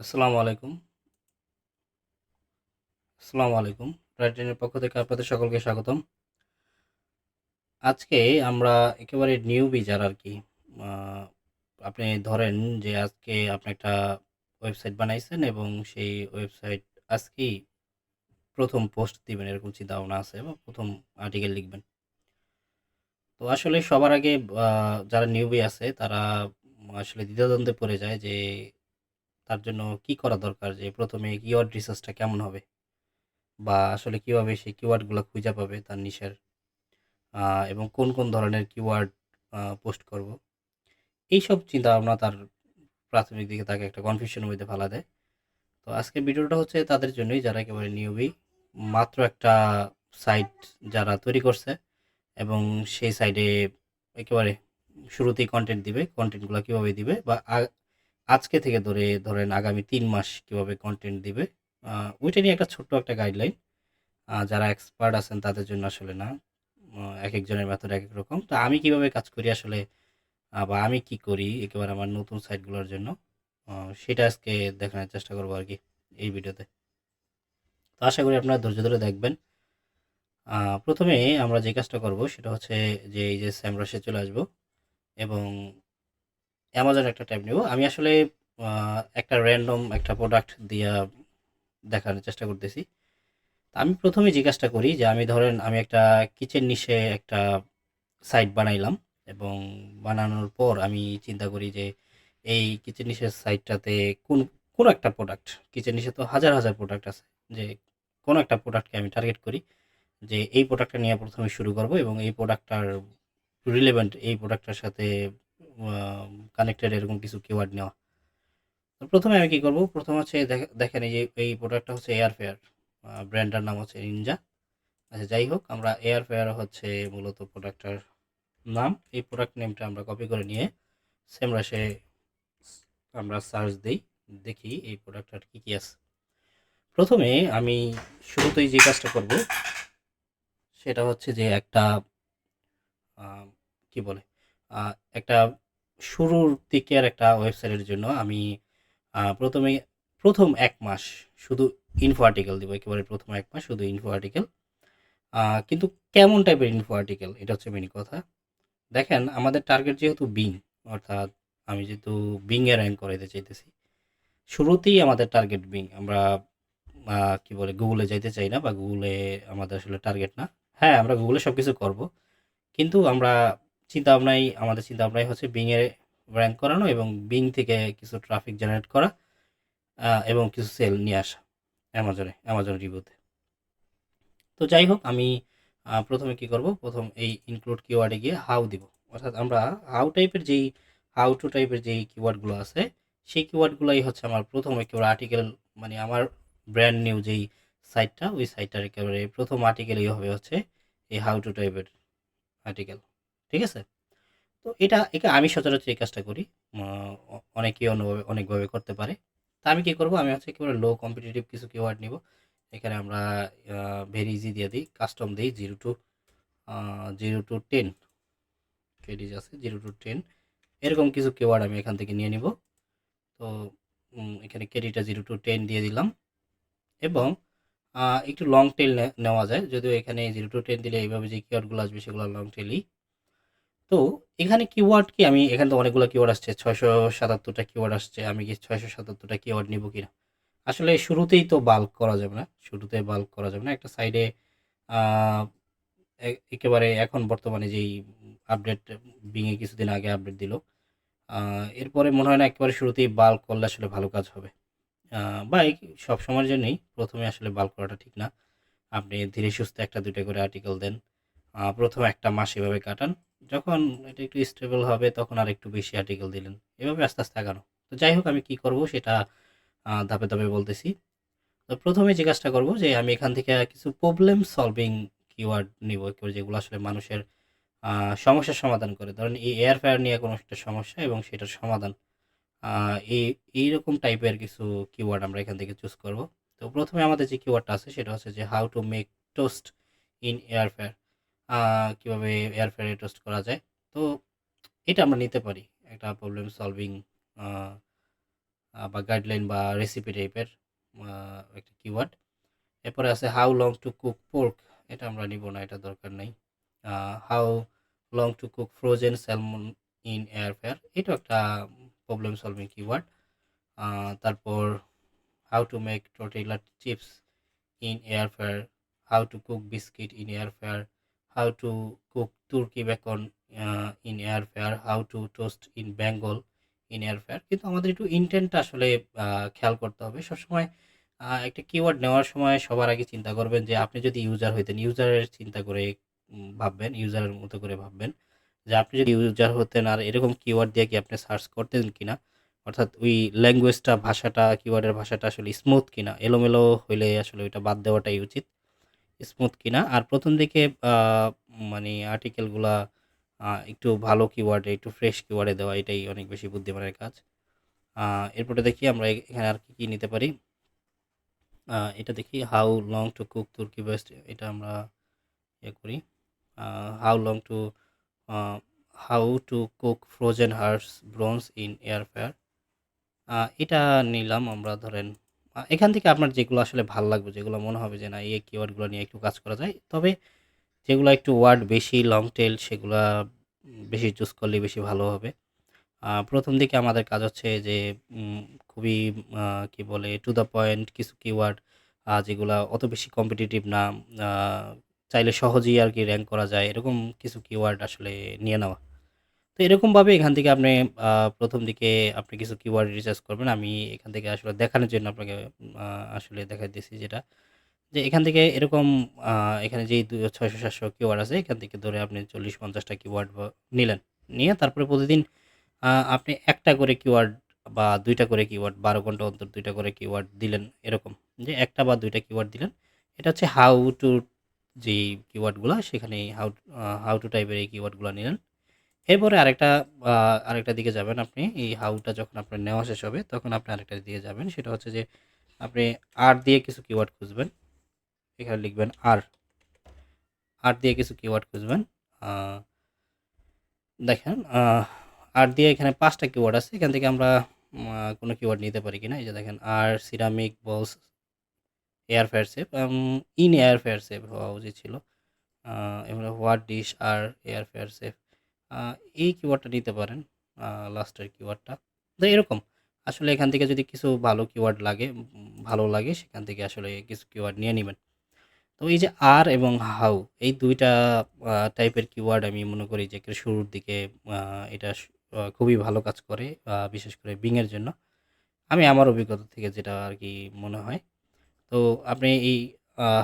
আসসালামু আলাইকুম। আসসালামু আলাইকুম। ট্রাইটেনের পক্ষ থেকে আপনাদের সকলকে স্বাগতম। আজকে আমরা একেবারে নিউবি যারা আরকি, আ আপনি ধরেন যে আজকে আপনি একটা ওয়েবসাইট বানাইছেন এবং সেই ওয়েবসাইট আজকেই ১ম পোস্ট দিবেন এরকম চিন্তাভাবনা আছে বা ১ম আর্টিকেল লিখবেন। তো আসলে সবার আগে আ যারা নিউবি আছে তারা আসলে দ্বিধাদ্বন্দ্বে পড়ে যায় যে তার জন্য কি করা দরকার, যে ১ম এ কিওয়ার্ড রিসার্চটা কেমন হবে? বা আসলে কিভাবে সেই কিওয়ার্ডগুলা খুঁজে পাবে তার নিশের, এবং কোন ধরনের কিওয়ার্ড পোস্ট করব। এইসব চিন্তাভাবনা তার প্রাথমিক দিকে তাকে একটা কনফিউশনের মধ্যে ফেলা দেয়। তো আজকের ভিডিওটা হচ্ছে তাদের জন্যই যারা একেবারে নিউবি। মাত্র একটা সাইট যারা তৈরি করছে এবং সেই সাইটে একেবারে শুরুতেই কনটেন্ট দিবে। কনটেন্টগুলা কিভাবে দিবে বা আজকে থেকে ধরেন আগামী ৩ মাস কিভাবে কনটেন্ট দিবে, ওইটা নিয়ে একটা ছোট্ট একটা গাইডলাইন। যারা এক্সপার্ট আছেন তাদের জন্য আসলে না। একেকজনের মেথড একেক রকম। তো আমি কিভাবে কাজ করি আসলে, বা আমি কি করি একেবারে আমার নতুন সাইটগুলোর জন্য, আ সেটা আজকে দেখানোর চেষ্টা করব আরকি এই ভিডিওতে। তো আশা করি আপনারা ধৈর্য ধরে দেখবেন। ১ম এ আমরা যে কাজটা করব সেটা হচ্ছে যে এই যে SEMrush এ চলে আসবো এবং Amazon একটা ট্যাব নিব। আমি আসলে আ একটা র‍্যান্ডম একটা প্রোডাক্ট দিয়া দেখানোর চেষ্টা করতেছি। তো আমি ১ম এ যে কাজটা করি যে আমি একটা কিচেন নিশে একটা সাইট বানাইলাম এবং বানানোর পর আমি চিন্তা করি যে এই কিচেন ডিশের সাইটটাতে কোন কোন একটা প্রোডাক্ট, কিচেন ডিশে তো হাজার প্রোডাক্ট আছে, যে কোন একটা প্রোডাক্টকে আমি টার্গেট করি যে এই প্রোডাক্টটা নিয়ে প্রথমে শুরু করব এবং এই প্রোডাক্টটার রিলেভেন্ট, এই প্রোডাক্টটার সাথে কানেক্টেড এরকম কিছু কিওয়ার্ড নেওয়া। তো প্রথমে আমি কি করব, প্রথম হচ্ছে দেখেন এই যে এই প্রোডাক্টটা হচ্ছে এয়ার ফেয়ার, ব্র্যান্ডটার নাম হচ্ছে নিনজা। আচ্ছা, যাই হোক, আমরা এয়ার ফেয়ার হচ্ছে মূলত প্রোডাক্টটার নাম। এই প্রোডাক্ট নেমটা আমরা কপি করে নিয়ে সেমরাশে আমরা সার্চ দেই, দেখি এই প্রোডাক্টটার কি কি আছে। প্রথমে আমি শুরুতেই যে কাজটা করব সেটা হচ্ছে যে একটা আহ, কি বলে, একটা শুরুর দিকের একটা ওয়েবসাইটের জন্য আমি প্রথমে প্রথম ১ মাস শুধু ইনফো আর্টিকেল দিব, একেবারে প্রথম ১ মাস শুধু ইনফো আর্টিকেল। কিন্তু কেমন টাইপের ইনফো আর্টিকেল, এটা হচ্ছে মেন কথা। দেখেন, আমাদের টার্গেট যেহেতু বিং, অর্থাৎ আমি যেহেতু বিং এ র্যাঙ্ক করাইতে চাইতেছি, শুরুতেই আমাদের টার্গেট বিং। আমরা কি বলে, গুগলে যাইতে চাই না বা গুগলে আমাদের আসলে টার্গেট না। হ্যাঁ, আমরা গুগলে সব কিছু করব, কিন্তু আমাদের চিন্তা ভাবনাই হচ্ছে বিং এ র্যাঙ্ক করানো এবং বিং থেকে কিছু ট্রাফিক জেনারেট করা, এবং কিছু সেল নিয়ে আসা অ্যামাজন রিভিউতে। তো যাই হোক, আমি প্রথমে কি করব, প্রথম এই ইনক্লুড কিওয়ার্ডে গিয়ে হাউ দিব। অর্থাৎ আমরা হাউ টু টাইপের যেই কিওয়ার্ডগুলো আছে, সেই কিওয়ার্ডগুলোই হচ্ছে আমার প্রথম একেবারে আর্টিকেল, মানে আমার ব্র্যান্ড নিউ যেই সাইটটা, ওই সাইটটার একেবারে প্রথম আর্টিকেলই হবে হচ্ছে এই হাউ টু টাইপের আর্টিকেল। ঠিক আছে? তো এটা আমি সচরাচর এই কাজটা করি। অনেকেই অনেকভাবে করতে পারে। তা আমি কি করব, আমি হচ্ছে একেবারে লো কম্পিটিটিভ কিছু কিওয়ার্ড নিব। এখানে আমরা ভেরি ইজি দিয়ে দিই, কাস্টম দেই 0 টু 10 কেডিজ আছে, 0 টু 10 এরকম কিছু কিওয়ার্ড আমি এখান থেকে নিয়ে নিব। তো এখানে কেডিটা 0 টু 10 দিয়ে দিলাম এবং একটু লং টেল নেওয়া যায়, যদিও এখানে 0 টু 10 দিলে এইভাবে যে কিওয়ার্ডগুলো আসবে সেগুলো লং টেলই। তো এখানে কিওয়ার্ড কি, আমি এখানে তো অনেকগুলো কিওয়ার্ড আসছে, ৬৭৭টা কিওয়ার্ড আসছে। আমি কি ৬৭৭টা কিওয়ার্ড নিব কিনা? আসলে শুরুতেই তো বাল্ক করা যাবে না। শুরুতে বাল্ক করা যাবে না। একটা সাইডে আ একেবারে এখন বর্তমানে যেই আপডেট, বিং এ কিছুদিন আগে আপডেট দিল। আ এরপরে মনে হয় না একেবারে শুরুতেই বাল্ক করলে আসলে ভালো কাজ হবে। আ বা সবসময়ের জন্যই ১ম এ আসলে বাল্ক করাটা ঠিক না। আপনি ধীরে সুস্থে ১ টা ২ টা করে আর্টিকেল দেন। ১ম ১ টা মাস এভাবে কাটান। যখন এটা একটু স্টেবল হবে তখন আরেকটু বেশি আর্টিকেল দিলেন। এভাবে আস্তে আগানো। তো যাই হোক, আমি কি করব সেটা ধাপে বলতেছি। তো ১ম এ যে কাজটা করব যে আমি এখান থেকে কিছু প্রবলেম সলভিং কিওয়ার্ড নিব, যেগুলো আসলে মানুষের সমস্যার সমাধান করে। ধরেন এই এয়ার ফ্রায়ার নিয়ে কোনো একটা সমস্যা এবং সেটার সমাধান। আ এই এইরকম টাইপের কিছু কিওয়ার্ড আমরা এখান থেকে চুজ করব। তো ১ম এ আমাদের যে কিওয়ার্ডটা আছে সেটা হচ্ছে যে how to make toast in air fryer. আ কিভাবে এয়ার ফ্রায়ারে টোস্ট করা যায়। তো এটা আমরা নিতে পারি। একটা প্রবলেম সলভিং আ বা গাইডলাইন বা রেসিপি টাইপের একটা কিওয়ার্ড। এরপরে আছে how long to cook pork, এটা আমরা নিব না, এটা দরকার নাই। How long to cook frozen salmon in air fryer, এটাও একটা প্রবলেম সলভিং কিওয়ার্ড। তারপর how to make tortilla chips in air fryer, how to cook biscuit in air fryer, how to cook turkey bacon in air fryer, how to toast in Bengal in air fryer। কিন্তু আমাদের একটু ইন্টেন্টটা আসলে খেয়াল করতে হবে সবসময়। একটা keyword নেওয়ার সময় সবার আগে চিন্তা করবেন যে আপনি যদি ইউজার হইতেন, ইউজারের চিন্তা করে ভাববেন, ইউজারের মতো করে ভাববেন যে আপনি যদি ইউজার হতেন আর এরকম কিওয়ার্ড দিয়ে কি আপনি সার্চ করতেন কিনা, অর্থাৎ ওই ল্যাঙ্গুয়েজটা, ভাষাটা, কিওয়ার্ডের ভাষাটা আসলে স্মুথ কিনা, এলোমেলো হইলে আসলে ওইটা বাদ দেওয়াটাই উচিত। স্মুথ কিনা আর প্রথম দিকে মানে আর্টিকেলগুলা একটু ভালো কিওয়ার্ডে, একটু ফ্রেশ কিওয়ার্ডে দেওয়া, এটাই অনেক বেশি বুদ্ধিমানের কাজ। এরপরে দেখি আমরা এখানে আর কি নিতে পারি। এটা দেখি how long to cook turkey breast, এটা আমরা করি। How long to how to cook frozen hash browns in air fryer, এটা নিলাম আমরা। ধরেন এখান থেকে আপনার যেগুলো আসলে ভাল লাগবে, যেগুলো মনে হবে যে না এই কিওয়ার্ডগুলো নিয়ে একটু কাজ করা যায়, তবে যেগুলো একটু ওয়ার্ড বেশি লং টেল সেগুলা বেশি চুজ করলে বেশি ভালো হবে। প্রথম দিকে আমাদের কাজ হচ্ছে যে খুবই কি বলে টু দ্য পয়েন্ট কিছু কিওয়ার্ড, যেগুলা অত বেশি কম্পিটিটিভ না, চাইলে সহজেই আর কি র্যাঙ্ক করা যায়, এরকম কিছু কিওয়ার্ড আসলে নিয়ে নেওয়া। তো এরকমভাবে এখান থেকে আপনি প্রথম দিকে আপনি কিছু কিওয়ার্ড রিসার্চ করবেন। আমি এখান থেকে আসলে দেখানোর জন্য আপনাকে আসলে দেখাইতেছি যেটা, যে এখান থেকে এরকম এখানে যেই 600-700 কিওয়ার্ড আছে, এখান থেকে ধরে আপনি 40-50টা কিওয়ার্ড নিলেন। নিয়ে তারপরে প্রতিদিন আপনি একটা করে কিওয়ার্ড বা 2টা করে কিওয়ার্ড, 12 ঘন্টা অন্তর 2টা করে কিওয়ার্ড দিলেন এরকম। যে একটা বা 2টা কিওয়ার্ড দিলেন। এটা হচ্ছে হাউ টু যেই কিওয়ার্ডগুলা, সেখানে হাউ টু টাইপের এই কিওয়ার্ডগুলা নিলেন। এরপরে আরেকটা দিকে যাবেন আপনি। এই হাউটা যখন আপনার নেওয়া শেষ হবে, তখন আপনি আরেকটা দিকে যাবেন। সেটা হচ্ছে যে আপনি আর দিয়ে কিছু কিওয়ার্ড খুঁজবেন। এখানে লিখবেন আর, আর দিয়ে কিছু কিওয়ার্ড খুঁজবেন। দেখেন আর দিয়ে এখানে 5টা কিওয়ার্ড আছে। এখান থেকে আমরা কোনো কিওয়ার্ড নিতে পারি কিনা। এই যে দেখেন আর ceramic bowls air fryer safe, in air fryer safe হওয়া উচিত ছিল। এবার what dish are air fryer safe, এই কিওয়ার্ডটা নিতে পারেন, লাস্টের কিওয়ার্ডটা। তো এরকম আসলে এখান থেকে যদি কিছু ভালো কিওয়ার্ড লাগে, ভালো লাগে, সেখান থেকে আসলে কিছু কিওয়ার্ড নিয়ে নেবেন। তো এই যে আর এবং হাউ, এই 2টা টাইপের কিওয়ার্ড আমি মনে করি যে শুরুর দিকে এটা খুবই ভালো কাজ করে, বিশেষ করে বিং এর জন্য। আমি আমার অভিজ্ঞতা থেকে যেটা আর কি মনে হয়। তো আপনি এই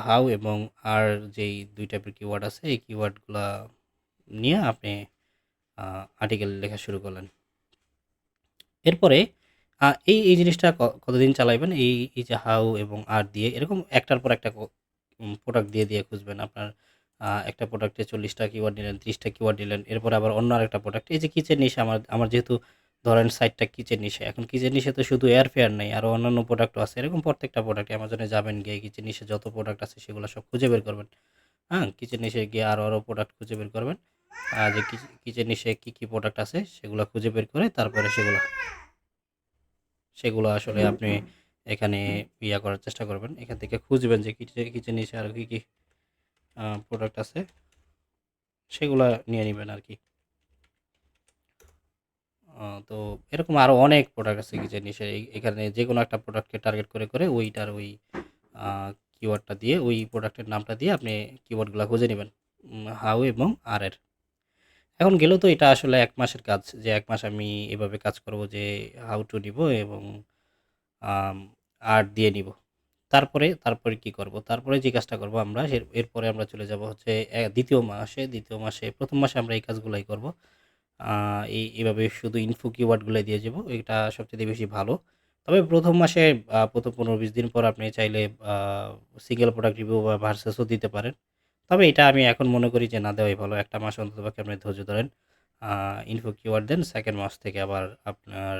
হাউ এবং আর যেই 2 টাইপের কিওয়ার্ড আছে, এই কিওয়ার্ডগুলা নিয়ে আপনি আর্টিকেল লেখা শুরু করলেন। এরপরে এই জিনিসটা কতদিন চালাইবেন? এই যে হাউ এবং আর দিয়ে এরকম একটার পর একটা প্রোডাক্ট দিয়ে খুঁজবেন। আপনার একটা প্রোডাক্টে 40টা কিওয়ার্ড নিলেন, 30টা কিওয়ার্ড নিলেন। এরপরে আবার অন্য আরেকটা প্রোডাক্ট। এই যে কিচেন নিশে, আমার যেহেতু ধরেন সাইটটা কিচেন নিশে। এখন কিচেন নিশে তো শুধু এয়ার ফ্রায়ার নাই, আরও অন্যান্য প্রোডাক্টও আছে। এরকম প্রত্যেকটা প্রোডাক্ট অ্যামাজনে যাবেন, গিয়ে কিচেন নিশে যত প্রোডাক্ট আছে সেগুলো সব খুঁজে বের করবেন। হ্যাঁ? কিচেন নিশে গিয়ে আরও প্রোডাক্ট খুঁজে বের করবেন। যে কিচেন নিশে কী প্রোডাক্ট আছে সেগুলো খুঁজে বের করে তারপরে সেগুলো আসলে আপনি এখানে করার চেষ্টা করবেন। এখান থেকে খুঁজবেন যে কিচেন নিশে আরও কী প্রোডাক্ট আছে, সেগুলা নিয়ে নিবেন আরকি। তো এরকম আরও অনেক প্রোডাক্ট আছে কিচেন নিশে। এখানে যেকোনো একটা প্রোডাক্টকে টার্গেট করে ওইটার ওই কিওয়ার্ডটা দিয়ে, ওই প্রোডাক্টের নামটা দিয়ে আপনি কিওয়ার্ডগুলা খুঁজে নিবেন, হাউ এবং আর এর। এখন গেলেও তো এটা আসলে 1 মাসের কাজ, যে 1 মাস আমি এভাবে কাজ করব, যে হাউ টু নিব এবং আর দিয়ে নিব। তারপরে কি করব? তারপরে যে কাজটা করব আমরা, এরপরে আমরা চলে যাব হচ্ছে ২য় মাসে। ১ম মাসে আমরা এই কাজগুলাই করব। এইভাবে শুধু ইনফো কিওয়ার্ডগুলাই দিয়ে যাব। এটা সবচাইতে বেশি ভালো। তবে ১ম মাসে ১ম ১৫-২০ দিন পর আপনি চাইলে সিঙ্গেল প্রোডাক্ট রিভিউ বা ভার্সেসও দিতে পারেন। তবে এটা আমি এখন মনে করি যে না দেওয়াই ভালো। ১টা মাস অন্ততপক্ষে আপনি ধৈর্য ধরেন। ইনফো কিওয়ার্ড দেন। 2nd মাস থেকে আবার আপনার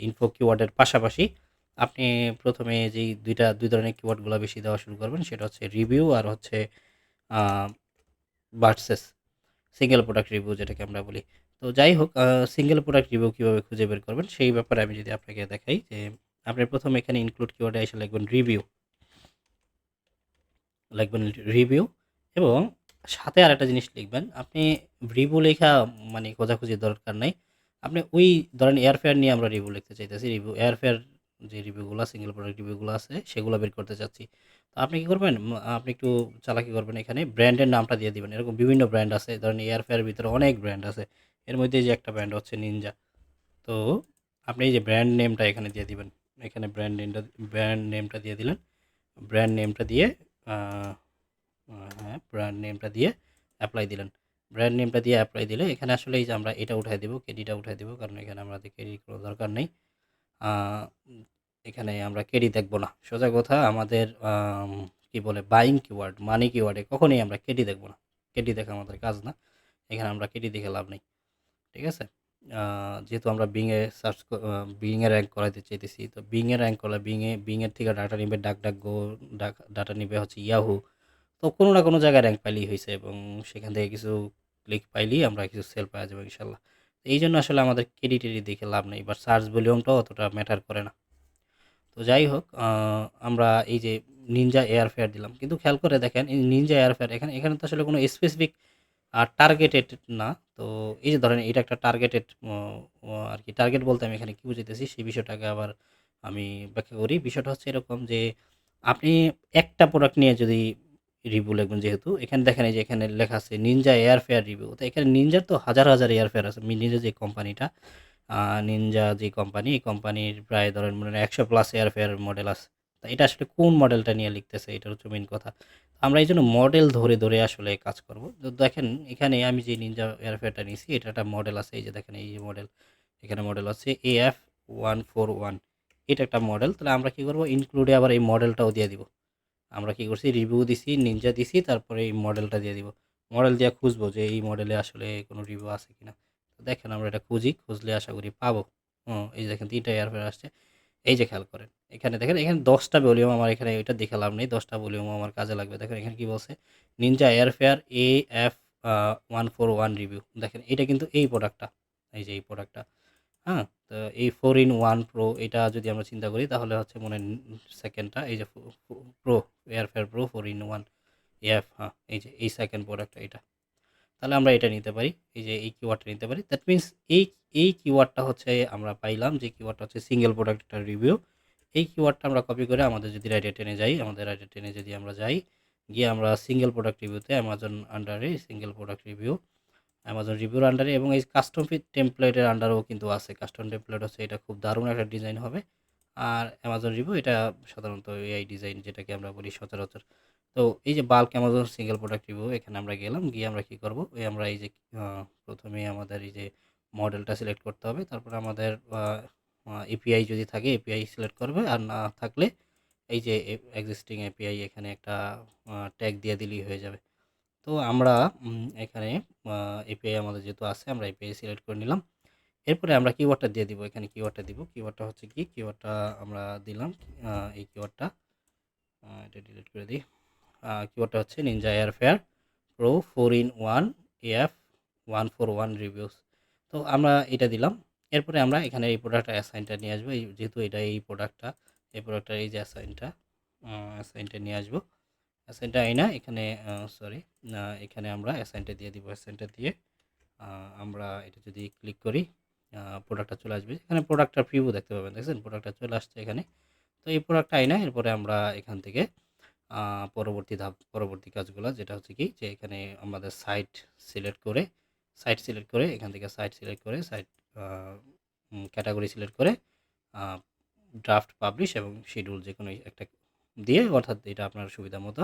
ইনফো কিওয়ার্ডের পাশাপাশি আপনি ১ম এ যেই ২ ধরনের কিওয়ার্ডগুলা বেশি দেওয়া শুরু করবেন, সেটা হচ্ছে রিভিউ আর হচ্ছে আ ভার্সেস, সিঙ্গেল প্রোডাক্ট রিভিউ যেটাকে আমরা বলি। তো যাই হোক, সিঙ্গেল প্রোডাক্ট রিভিউ কীভাবে খুঁজে বের করবেন সেই ব্যাপারে আমি যদি আপনাকে দেখাই, যে আপনি প্রথমে এখানে ইনক্লুড কিওয়ার্ডে এসে লিখবেন রিভিউ, লিখবেন রিভিউ এবং সাথে আরেকটা জিনিস লিখবেন। আপনি রিভিউ লেখা মানে খোঁজাখুঁজির দরকার নাই। আপনি ওই ধরেন এয়ারফেয়ার নিয়ে আমরা রিভিউ লিখতে চাইতেছি। রিভিউ এয়ারফেয়ার যে রিভিউগুলো সিঙ্গেল প্রোডাক্ট রিভিউগুলো আছে সেগুলো বের করতে চাচ্ছি। তো আপনি কি করবেন? আপনি একটু চালাকি করবেন, এখানে ব্র্যান্ডের নামটা দিয়ে দিবেন। এরকম বিভিন্ন ব্র্যান্ড আছে। ধরেন এয়ারফেয়ারের ভিতরে অনেক ব্র্যান্ড আছে। এর মধ্যে এই যে একটা ব্র্যান্ড হচ্ছে নিনজা। তো আপনি এই যে ব্র্যান্ড নেমটা এখানে দিয়ে দিবেন। এখানে ব্র্যান্ড নেমটা দিয়ে দিলেন। ব্র্যান্ড নেমটা দিয়ে আ হ্যাঁ, ব্র্যান্ড নেমটা দিয়ে এপ্লাই দিলেন। ব্র্যান্ড নেমটা দিয়ে এপ্লাই দিলে এখানে আসলে এই যে আমরা এটা উঠায় দিব, কেডিটা উঠায় দিব। কারণ এখানে আমাদের কেডির কোনো দরকার নেই। আ এখানে আমরা কেডি দেখব না। সোজা কথা আমাদের কি বলে বাইং কিওয়ার্ড, মানি কিওয়ার্ডে কখনোই আমরা কেডি দেখব না। কেডি দেখা আমাদের কাজ না। এখানে আমরা কেডি দেখে লাভ নেই। ঠিক আছে? আ যেহেতু আমরা বিং এ র‍্যাংক করাইতে চাইতেছি। তো বিং এ র‍্যাংক করলে বিং এর থেকে ডাটা নিবে DuckDuckGo, ডাটা নিবে হচ্ছে Yahoo। তো কোনো না কোনো জায়গায় র‍্যাংক পাইলেই হইছে এবং সেখান থেকে কিছু ক্লিক পাইলেই আমরা কিছু সেল পাওয়া যাবো ইনশাআল্লাহ। এইজন্য আসলে আমাদের কেডি-টেডি দেখে লাভ নেই বা সার্চ ভলিউমটাও অতটা ম্যাটার করে না। তো যাই হোক, আমরা এই যে নিনজা এয়ারফেয়ার দিলাম। কিন্তু খেয়াল করে দেখেন এই নিনজা এয়ারফেয়ার এখানে তো আসলে কোনো স্পেসিফিক টার্গেটেড না। তো এই যে ধরেন এটা একটা টার্গেটেড আরকি, টার্গেট বলতে আমি এখানে কি বুঝাইতেছি সেই বিষয়টাকে আবার আমি ব্যাখ্যা করি। বিষয়টা হচ্ছে এরকম যে আপনি একটা প্রোডাক্ট নিয়ে যদি রিভিউ লিখবেন, যেহেতু এখানে দেখেন এই যে এখানে লেখা আছে নিনজা এয়ারফেয়ার রিভিউ। তো এখানে নিনজার তো হাজার, হাজার এয়ারফেয়ার আছে। নিনজা যে কোম্পানিটা, আ নিনজা যে কোম্পানি, এই কোম্পানির প্রায় ধরেন মনে হয় ১০০ প্লাস এয়ারফেয়ার মডেল আছে। তো এটা আসলে কোন মডেলটা নিয়ে লিখতেছে এটার হচ্ছে মেইন কথা। আমরা এইজন্য মডেল ধরে, ধরে আসলে কাজ করব। তো দেখেন এখানে আমি যে নিনজা এয়ারফেয়ারটা নিছি এটার একটা মডেল আছে। এই যে দেখেন এই যে মডেল। এখানে মডেল আছে AF141। এটা একটা মডেল। তাহলে আমরা কি করব? ইনক্লুডে আবার এই মডেলটাও দিয়ে দিব। আমরা কি করছি? রিভিউ দিছি, নিনজা দিছি, তারপরে এই মডেলটা দিয়ে দিব। মডেল দিয়া খুঁজবো যে এই মডেলে আসলে কোনো রিভিউ আছে কিনা। তো দেখেন আমরা এটা খুঁজি, খুঁজলে আশা করি পাবো। এই যে দেখেন ৩ টা এয়ারফেয়ার আসছে। এই যে খেয়াল করেন। এখানে দেখেন এখানে ১০ টা ভলিউম, আমার এখানে এটা দেখে লাভ নেই। ১০ টা ভলিউমও আমার কাজে লাগবে। দেখেন এখানে কি বলছে? Ninja airfare AF 141 review. দেখেন এটা কিন্তু এই প্রোডাক্টটা। এই যে এই প্রোডাক্টটা। হ্যাঁ? তো এই 4 in 1 Pro এটা যদি আমরা চিন্তা করি তাহলে হচ্ছে মনে হয় সেকেন্ডটা এই যে pro, airfare pro 4 in 1 F, হ্যাঁ, এই যে এই সেকেন্ড প্রোডাক্টটা এটা। তাহলে আমরা এটা নিতে পারি। এই যে এই কিওয়ার্ডটা নিতে পারি। দ্যাট মিনস এই কিওয়ার্ডটা হচ্ছে আমরা পাইলাম যে কিওয়ার্ডটা হচ্ছে সিঙ্গেল প্রোডাক্ট একটা রিভিউ। এই কিওয়ার্ডটা আমরা কপি করে আমাদের যদি রাইটে টেনে যাই, আমাদের রাইটে টেনে যদি আমরা যাই, গিয়ে আমরা সিঙ্গেল প্রোডাক্ট রিভিউতে অ্যামাজন আন্ডারে সিঙ্গেল প্রোডাক্ট রিভিউ, অ্যামাজন রিভিউর আন্ডারে এবং এই কাস্টম টেমপ্লেটের আন্ডারেও কিন্তু আছে। কাস্টম টেমপ্লেট হচ্ছে এটা খুব দারুণ একটা ডিজাইন হবে। আর অ্যামাজন রিভিউ এটা সাধারণত এআই ডিজাইন যেটাকে আমরা বলি সচরাচর। তো এই যে bulk Amazon single product review, এখানে আমরা গেলাম, গিয়ে আমরা কি করব? আমরা এই যে প্রথমে আমাদের এই যে মডেলটা সিলেক্ট করতে হবে। তারপরে আমাদের এপিআই যদি থাকে এপিআই সিলেক্ট করবে। আর না থাকলে এই যে এক্সিস্টিং এপিআই এখানে একটা ট্যাগ দিয়ে দিলেই হয়ে যাবে। তো আমরা এখানে এপিআই আমাদের যেহেতু আছে আমরা এপিআই সিলেক্ট করে নিলাম। এরপরে আমরা কিওয়ার্ডটা দিয়ে দিব। এখানে কিওয়ার্ডটা দিব। কিওয়ার্ডটা হচ্ছে কি? কিওয়ার্ডটা আমরা দিলাম। এই কিওয়ার্ডটা এটা ডিলিট করে দিই। কিওয়ার্ডটা হচ্ছে Ninja airfare pro 4 in 1 AF 141 reviews. তো আমরা এটা দিলাম। এরপরে আমরা এখানে এই প্রোডাক্টটা অ্যাসাইনটা নিয়ে আসবো। যেহেতু এটা এই প্রোডাক্টটা, এই প্রোডাক্টটার এই যে অ্যাসাইনটা নিয়ে আসবো। অ্যাসাইনটা আইনা এখানে সরি, এখানে আমরা অ্যাসাইনটা দিয়ে দিব। অ্যাসাইনটা দিয়ে আমরা এটা যদি ক্লিক করি, প্রোডাক্টটা চলে আসবে। এখানে প্রোডাক্টটার প্রিভিউ দেখতে পাবেন। দেখছেন? প্রোডাক্টটা চলে আসছে এখানে। তো এই প্রোডাক্টটা আইনা এরপরে আমরা এখান থেকে পরবর্তী কাজগুলা যেটা হচ্ছে কি? যে এখানে আমাদের সাইট সিলেক্ট করে এখান থেকে সাইট সিলেক্ট করে সাইট আ ক্যাটেগরি সিলেক্ট করে আ ড্রাফট, পাবলিশ এবং শিডিউল যেকোনো একটা দিয়ে, অর্থাৎ এটা আপনার সুবিধা মতো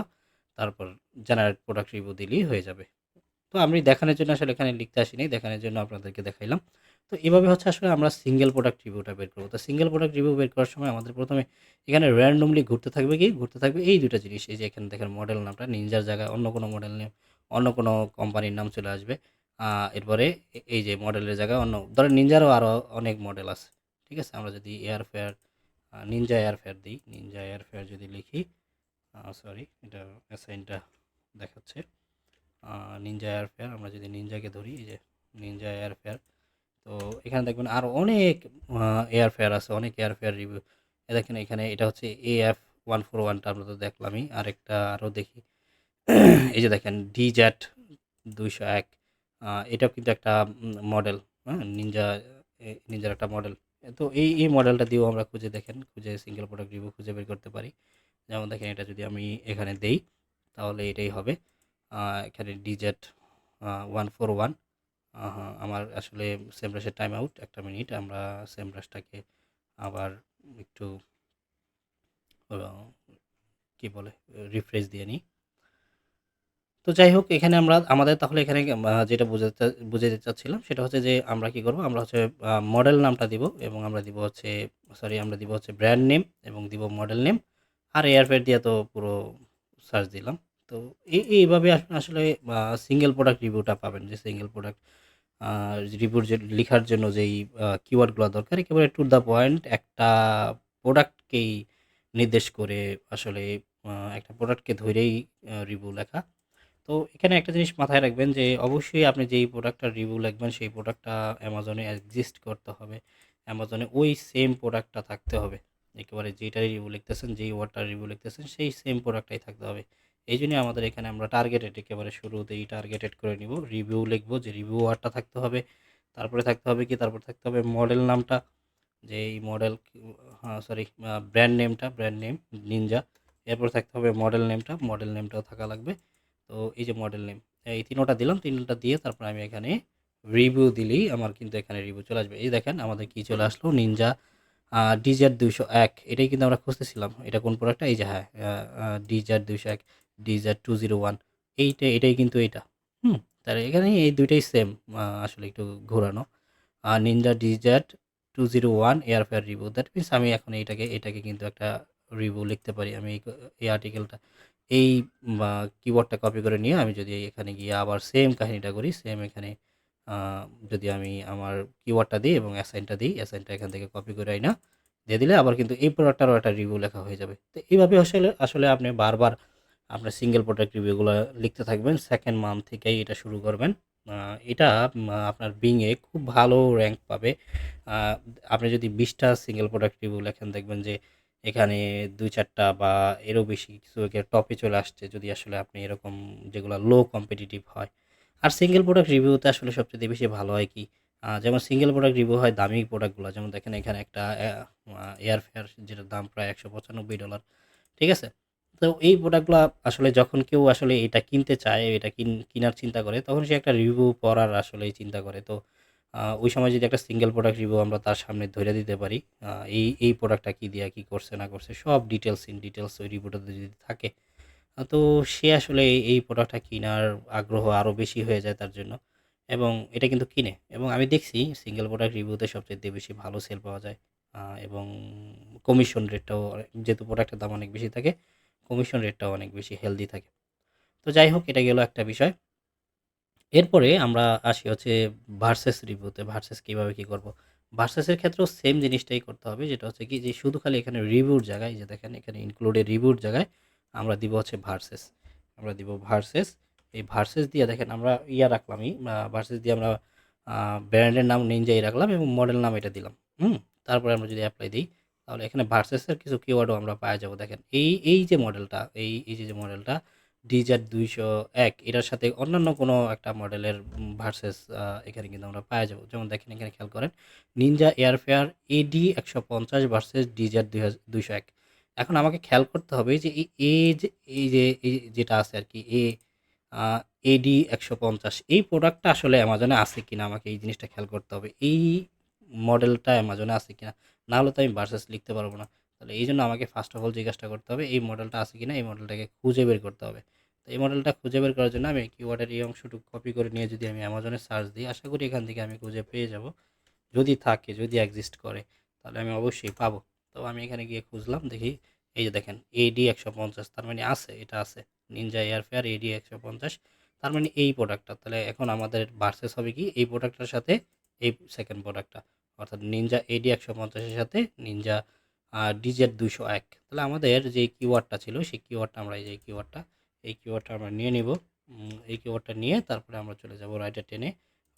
তারপর জেনারেট প্রোডাক্ট রিভিউ দিলেই হয়ে যাবে। তো আমি দেখানোর জন্য আসলে এখানে লিখতে আসিনি। দেখানোর জন্য আপনাদেরকে দেখাইলাম। তো এভাবে হচ্ছে আসলে আমরা সিঙ্গেল প্রোডাক্ট রিভিউটা বের করব। তো সিঙ্গেল প্রোডাক্ট রিভিউ বের করার সময় আমাদের ১ম এ এখানে র‍্যান্ডমলি ঘুরতে থাকবে কি? ঘুরতে থাকবে এই ২ টা জিনিস। এই যে এখানে দেখেন মডেল নামটা নিনজার জায়গায় অন্য কোনো মডেল নেম, অন্য কোনো কোম্পানির নাম চলে আসবে। আ এরপরে এই যে মডেলের জায়গায় অন্য ধরেন নিনজারও আরও অনেক মডেল আছে। ঠিক আছে? আমরা যদি এয়ারফেয়ার নিনজা এয়ারফেয়ার দিই, নিনজা এয়ারফেয়ার যদি লিখি, সরি এটা অ্যাসাইনটা দেখাচ্ছে। নিনজা এয়ারফেয়ার, আমরা যদি নিনজাকে ধরি, এই যে নিনজা এয়ারফেয়ার। তো এখানে দেখবেন আরও অনেক এয়ারফেয়ার আছে, অনেক এয়ারফেয়ার রিভিউ দেখেন এখানে এটা হচ্ছে AF141টা আমরা তো দেখলামই। আরেকটা আরও দেখি। এই যে দেখেন DJat 201, এটাও কিন্তু একটা মডেল, হ্যাঁ? নিনজার একটা মডেল। তো এই মডেলটা দিয়েও আমরা খুঁজে সিঙ্গেল প্রোডাক্ট রিভিউ খুঁজে বের করতে পারি। যেমন দেখেন এটা যদি আমি এখানে দেই তাহলে এটাই হবে। এখানে DJat 141। আমার আসলে সেমরাসের টাইম আউট, 1 মিনিট। আমরা সেমরাসটাকে আবার একটু আ কি বলে রিফ্রেশ দিয়ে নিই। তো যাই হোক, এখানে আমাদের তাহলে এখানে যেটা বুঝাতে চাচ্ছিলাম সেটা হচ্ছে যে আমরা কি করব, আমরা হচ্ছে মডেল নামটা দিব এবং আমরা দিব হচ্ছে ব্র্যান্ড নেম এবং দিব মডেল নেম। আর এয়ারফেয়ার দিয়ে তো পুরো সার্চ দিলাম। তো এইভাবে আসলে সিঙ্গেল প্রোডাক্ট রিভিউটা পাবেন, যে সিঙ্গেল প্রোডাক্ট রিভিউর যে লিখার জন্য যেই কিওয়ার্ডগুলো দরকার, একেবারে টু দ্য পয়েন্ট একটা প্রোডাক্টকেই নির্দেশ করে আসলে একটা প্রোডাক্টকে ধরেই রিভিউ লেখা। তো এখানে একটা জিনিস মাথায় রাখবেন যে অবশ্যই আপনি যেই প্রোডাক্টটার রিভিউ লিখবেন সেই প্রোডাক্টটা অ্যামাজনে এক্সিস্ট করতে হবে। অ্যামাজনে ওই সেম প্রোডাক্টটা থাকতে হবে। একেবারে যেটার রিভিউ লিখতেছেন, যেই ওয়ার্ডটার রিভিউ লিখতেছেন সেই সেম প্রোডাক্টটাই থাকতে হবে। এইজন্যই আমাদের এখানে আমরা টার্গেটেড, একেবারে শুরুতেই টার্গেটেড করে নিব। রিভিউ লিখব, যে রিভিউ ওয়ার্ডটা থাকতে হবে। তারপরে থাকতে হবে কি? তারপরে থাকতে হবে মডেল নামটা, যে এই মডেল, ব্র্যান্ড নেমটা, ব্র্যান্ড নেম নিনজা। এরপর থাকতে হবে মডেল নেমটাও থাকা লাগবে। তো এই যে মডেল নেম, এই ৩টা দিলাম। ৩টা দিয়ে তারপর আমি এখানে রিভিউ দিলেই আমার কিন্তু এখানে রিভিউ চলে আসবে। এই দেখেন আমাদের কি চলে আসলো, নিনজা DZ 201। এটাই কিন্তু আমরা খুঁজতেছিলাম। এটা কোন প্রোডাক্টটা? এই যে হ্যাঁ, DZ 201, DZ 201, এটাই কিন্তু এটা। তাহলে এখানে এই ২টাই সেম, আসলে একটু ঘোরানো। Ninja DZ 201 airfare review. That means আমি এখন এটাকে কিন্তু একটা রিভিউ লিখতে পারি। আমি এই আর্টিকেলটা, এই কিওয়ার্ডটা কপি করে নিয়ে আমি যদি এখানে গিয়ে আবার সেম কাহিনীটা করি, সেম এখানে আ যদি আমি আমার কিওয়ার্ডটা দিই এবং অ্যাসাইনটা দিই, অ্যাসাইনটা এখান থেকে কপি করে আইনা দিয়ে দিলে আবার কিন্তু এই প্রোডাক্টটারও একটা রিভিউ লেখা হয়ে যাবে। তো এইভাবে আসলে আসলে আপনি বারবার আপনার সিঙ্গেল প্রোডাক্ট রিভিউগুলো লিখতে থাকবেন। 2nd মান্থ থেকেই এটা শুরু করবেন। এটা আপনার বিংয়ে খুব ভালো র‍্যাংক পাবে। আ আপনি যদি ২০ টা সিঙ্গেল প্রোডাক্ট রিভিউ লেখেন, দেখবেন যে এখানে ২-৪ টা বা এরও বেশি কিছু টপে চলে আসছে, যদি আসলে আপনি এরকম যেগুলো লো কম্পিটিটিভ হয়। আর সিঙ্গেল প্রোডাক্ট রিভিউতে আসলে সবচাইতে বেশি ভালো হয় কি? যেমন সিঙ্গেল প্রোডাক্ট রিভিউ হয় দামি প্রোডাক্টগুলো। যেমন দেখেন এখানে একটা এয়ারফেয়ার, যেটার দাম প্রায় $১৯৫। ঠিক আছে? তো এই প্রোডাক্টগুলা আসলে যখন কেউ আসলে এটা কিনতে চায়, এটা কিনার চিন্তা করে, তখন সে একটা রিভিউ পড়ার আসলেই চিন্তা করে। তো ওই সময় যদি একটা সিঙ্গেল প্রোডাক্ট রিভিউ আমরা তার সামনে ধইরা দিতে পারি, এই প্রোডাক্টটা কি দিয়া কি করছে না করছে সব ডিটেইলস ওই রিভিউটাতে যদি থাকে, তো সে আসলে এই প্রোডাক্টটা কিনার আগ্রহ আরও বেশি হয়ে যায় তার জন্য, এবং এটা কিন্তু কিনে। এবং আমি দেখছি সিঙ্গেল প্রোডাক্ট রিভিউতে সবচাইতে বেশি ভালো সেল পাওয়া যায়। এবং কমিশন রেটটাও, যেহেতু প্রোডাক্টের দাম অনেক বেশি থাকে, কমিশন রেটটাও অনেক বেশি হেলদি থাকে। তো যাই হোক, এটা গেল একটা বিষয়। এরপরে আমরা আসি হচ্ছে ভার্সেস রিভিউতে। ভার্সেস কিভাবে কি করব? ভার্সেসের ক্ষেত্রেও সেম জিনিসটাই করতে হবে। যেটা হচ্ছে কি, যে শুধু খালি এখানে রিভিউর জায়গায়, যে দেখেন এখানে ইনক্লুডেড রিভিউর জায়গায় আমরা দিব হচ্ছে ভার্সেস। আমরা দিব ভার্সেস। এই ভার্সেস দিয়ে দেখেন আমরা রাখলামই। ভার্সেস দিয়ে আমরা ব্র্যান্ডের নাম নিনজাই রাখলাম এবং মডেল নাম এটা দিলাম। তারপরে আমরা যদি এপ্লাই দিই, তাহলে এখানে ভার্সেসের কিছু কিওয়ার্ডও আমরা পাওয়া যাব। দেখেন এই যে মডেলটা, যে মডেলটা DZ 201, এটার সাথে অন্যান্য কোনো একটা মডেলের ভার্সেস এখানে কিন্তু আমরা পাওয়া যাব। যেমন দেখেন এখানে খেয়াল করেন, Ninja airfare AD 150 versus DZ 201। এখন আমাকে খেয়াল করতে হবে যে এই যেটা আছে আরকি, আ AD 150, এই প্রোডাক্টটা আসলে অ্যামাজনে আছে কিনা আমাকে এই জিনিসটা খেয়াল করতে হবে। এই মডেলটা অ্যামাজনে আছে কিনা? না হলে তো আমি ভার্সেস লিখতে পারব না। তাহলে এইজন্য আমাকে ফার্স্ট অফ অল জিজ্ঞাসা করতে হবে এই মডেলটা আছে কিনা, এই মডেলটাকে খুঁজে বের করতে হবে। তো এই মডেলটা খুঁজে বের করার জন্য আমি কিওয়ার্ডের এই অংশটুকু কপি করে নিয়ে যদি আমি অ্যামাজনে সার্চ দিই, আশা করি এখান থেকে আমি খুঁজে পেয়ে যাব। যদি থাকে, যদি এক্সিস্ট করে, তাহলে আমি অবশ্যই পাবো। তো আমি এখানে গিয়ে খুঁজলাম, দেখি এই যে দেখেন AD 150, তার মানে আছে, এটা আছে। নিনজা এয়ারফেয়ার AD 150, তার মানে এই প্রোডাক্টটা। তাহলে এখন আমাদের ভার্সেস হবে কি, এই প্রোডাক্টটার সাথে এই সেকেন্ড প্রোডাক্টটা, অর্থাৎ নিনজা AD 150 এর সাথে নিনজা DZ 201। তাহলে আমাদের যে কিওয়ার্ডটা ছিল সেই কিওয়ার্ডটা আমরা, এই কিওয়ার্ডটা আমরা নিয়ে নিব। এই কিওয়ার্ডটা নিয়ে তারপরে আমরা চলে যাব রাইটে টেনে।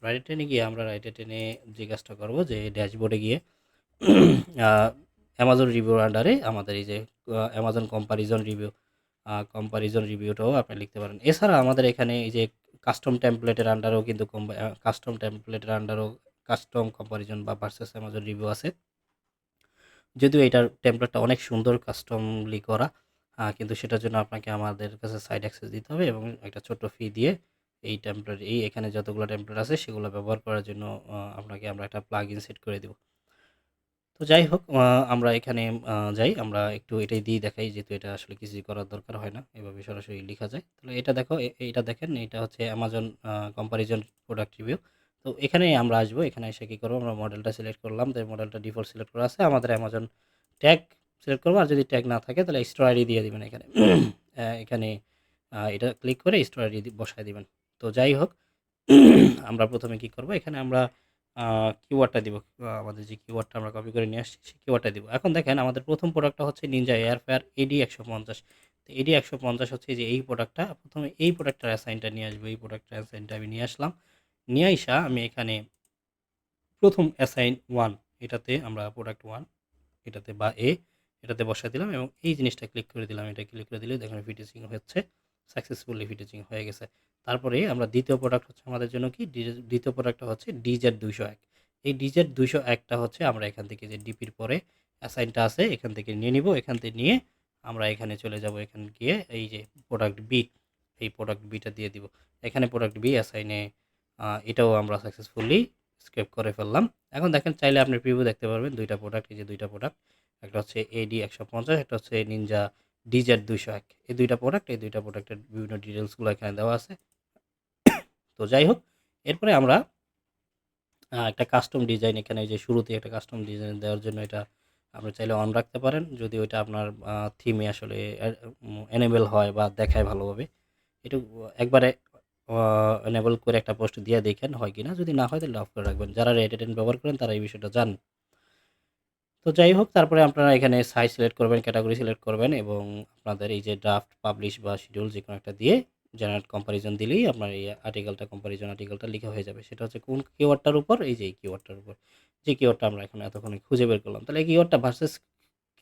রাইটে টেনে গিয়ে আমরা রাইটে টেনে যে কাজটা করব, যে ড্যাশবোর্ডে গিয়ে অ্যামাজন রিভিউর আন্ডারে আমাদের এই যে অ্যামাজন কম্পারিজন রিভিউটাও আপনি লিখতে পারেন। এছাড়া আমাদের এখানে এই যে কাস্টম টেমপ্লেটের আন্ডারেও কিন্তু কাস্টম কম্পারিজন বা ভার্সেস অ্যামাজন রিভিউ আছে। যদিও এটার টেমপ্লেটটা অনেক সুন্দর কাস্টমলি করা, কিন্তু সেটার জন্য আপনাকে আমাদের কাছে সাইট অ্যাক্সেস দিতে হবে এবং একটা ছোট্ট ফি দিয়ে এখানে যতগুলো টেমপ্লেট আছে সেগুলো ব্যবহার করার জন্য আমরা একটা প্লাগইন সেট করে দেব। তো যাই হোক, আমরা এখানে যাই। আমরা একটু এটাই দিয়ে দেখাই, যেহেতু এটা আসলে কিছুই করার দরকার হয় না। এভাবে সরাসরি লিখা যায়। তাহলে এটা দেখো, এইটা দেখেন, এটা হচ্ছে অ্যামাজন কম্পারিজন প্রোডাক্ট রিভিউ। তো এখানে আমরা আসবো। এখানে এসে কী করবো, আমরা মডেলটা সিলেক্ট করলাম। তো মডেলটা ডিফল্ট সিলেক্ট করা আছে। আমাদের অ্যামাজন ট্যাগ সিলেক্ট করবো। আর যদি ট্যাগ না থাকে তাহলে স্টোর আইডি দিয়ে দিবেন এখানে। এখানে এটা ক্লিক করে স্টোর আইডি বসায় দিবেন। তো যাই হোক, আমরা প্রথমে কি করব, এখানে আমরা কিওয়ার্ডটা দিব। আমাদের যে কিওয়ার্ডটা আমরা কপি করে নিয়ে আসছি সেই কিওয়ার্ডটা দিব। এখন দেখেন, আমাদের প্রথম প্রোডাক্টটা হচ্ছে নিনজা এয়ার ফ্রায়ার এডি 150। তো এডি 150 হচ্ছে যে এই প্রোডাক্টটা। প্রথমে এই প্রোডাক্টটার অ্যাসাইনটা নিয়ে আসবো। এই প্রোডাক্টটার অ্যাসাইনটা আমি নিয়ে আসলাম। নিয়ে আইসা আমি এখানে প্রথম অ্যাসাইন 1, এটাতে আমরা প্রোডাক্ট 1 এটাতে বা এটাতে বসায় দিলাম এবং এই জিনিসটা ক্লিক করে দিলাম। এটা ক্লিক করে দিলে দেখুন ফিটিচিং হচ্ছে, সাকসেসফুলি ফিটিচিং হয়ে গেছে। তারপরে আমরা দ্বিতীয় প্রোডাক্ট হচ্ছে আমাদের জন্য কি, দ্বিতীয় প্রোডাক্টটা হচ্ছে ডিজেড 201। এই ডিজেড 201টা হচ্ছে আমরা এখান থেকে যে ডিপির পরে অ্যাসাইনটা আছে এখান থেকে নিয়ে নিব। এখান থেকে নিয়ে আমরা এখানে চলে যাব। এখানে গিয়ে এই যে প্রোডাক্ট বি, এই প্রোডাক্ট বিটা দিয়ে দিব। এখানে প্রোডাক্ট বি অ্যাসাইনে এটাও আমরা সাকসেসফুলি স্ক্রেপ করে ফেললাম। এখন দেখেন, চাইলে আপনি প্রিভিউ দেখতে পারবেন দুইটা প্রোডাক্ট। এই যে দুইটা প্রোডাক্ট, একটা হচ্ছে এডি 150, একটা হচ্ছে নিনজা ডিজেড 201। এই দুইটা প্রোডাক্টের বিভিন্ন ডিটেলসগুলো এখানে দেওয়া আছে। তো যাই হোক, এরপরে আমরা একটা কাস্টম ডিজাইন, এখানে এই যে শুরুতে একটা কাস্টম ডিজাইন দেওয়ার জন্য এটা আপনি চাইলে অন রাখতে পারেন, যদি ওইটা আপনার থিমে আসলে এনেবল হয় বা দেখায় ভালোভাবে। একটু একবারে এনেবল করে একটা পোস্ট দিয়ে দেখেন হয় কিনা। যদি না হয় তাহলে অফ করে রাখবেন। যারা রেড ব্যবহার করেন তারা এই বিষয়টা জানেন। তো যাই হোক, তারপরে আপনারা এখানে সাইজ সিলেক্ট করবেন, ক্যাটাগরি সিলেক্ট করবেন এবং আপনাদের এই যে ড্রাফট, পাবলিশ বা শিডিউল যেকোনো একটা দিয়ে জেনারেট কম্পারিজন দিলেই আপনার এই কম্পারিজন আর্টিকেলটা লিখা হয়ে যাবে। সেটা হচ্ছে কোন কিওয়ার্ডটার উপর, এই যে এই কিওয়ার্ডটার উপর, যে কিওয়ার্ডটা আমরা এখন এতক্ষণে খুঁজে বের করলাম। তাহলে এই কিওয়ার্ডটা ভার্সেস